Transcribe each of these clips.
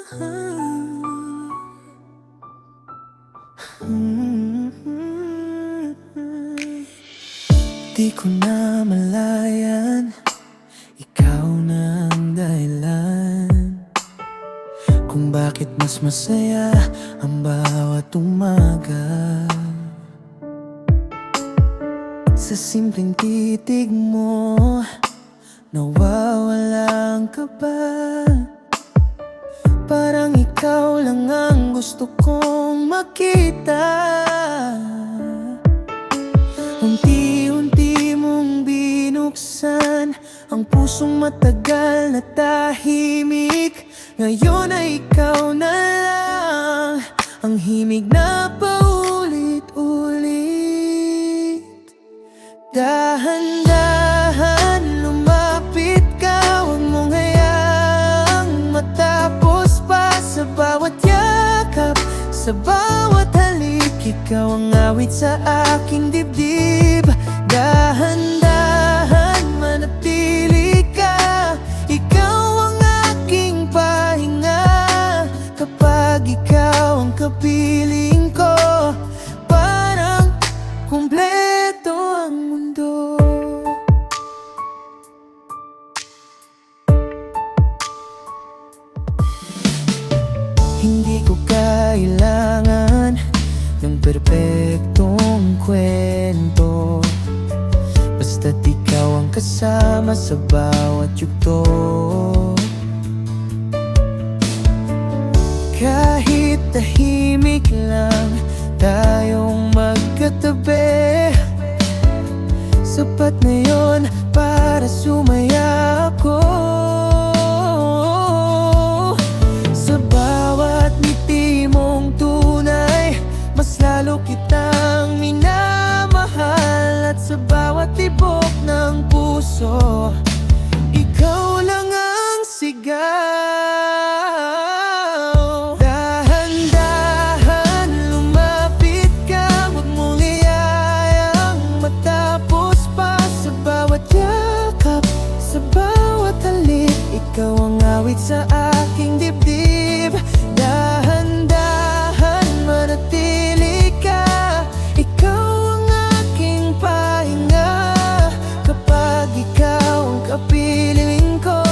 Di ko na malayan, ikaw na ang dahilan kung bakit mas masaya ang bawat umaga. Sa simpleng titig mo, nawawala ang kaba. Parang ikaw lang ang gusto kong makita. Unti-unti mong binuksan ang pusong matagal na tahimik. Ngayon ay ikaw na lang ang himig na paulit-ulit. Dahan-dahan lumapit ka, huwag mong hayaang matapos pa. Sa bawat yakap, sa bawat halik, ikaw ang awit sa aking dibdib. Dahan-dahan manatili ka, ikaw ang aking pahinga. Kapag ikaw ang kapiling ko, parang kumpleto ang mundo. Hindi ko kailangan ng perpektong kwento, basta't ikaw ang kasama sa bawat yugto. Kahit tahimik lang tayong magkatabi, sapat na yun para sumaya ako. Sa bawat ngiti mong tunay, mas lalo kitang minamahal. At sa bawat tibok ng puso, ikaw lang ang sigaw. Dahan-dahan lumapit ka, huwag mong iyayang matapos pa. Sa bawat yakap, sa bawat halik, ikaw ang awit sa aking dibdib. Dahan-dahan manatili ka, ikaw ang aking pahinga. Kapag ikaw ang kapiling ko,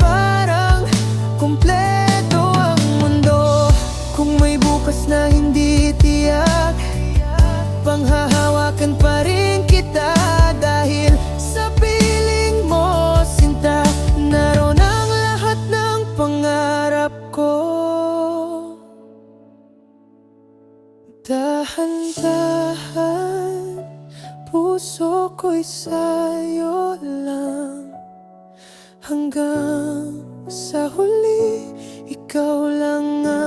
parang kumpleto ang mundo. Kung may bukas na hindi tiyak, panghahawakan pa rin kita. Dahil sa piling mo, sinta, naroon ang lahat ng pangarap ko. Dahan-dahan, puso ko'y sa'yo lang. Hanggang sa huli, ikaw lang ang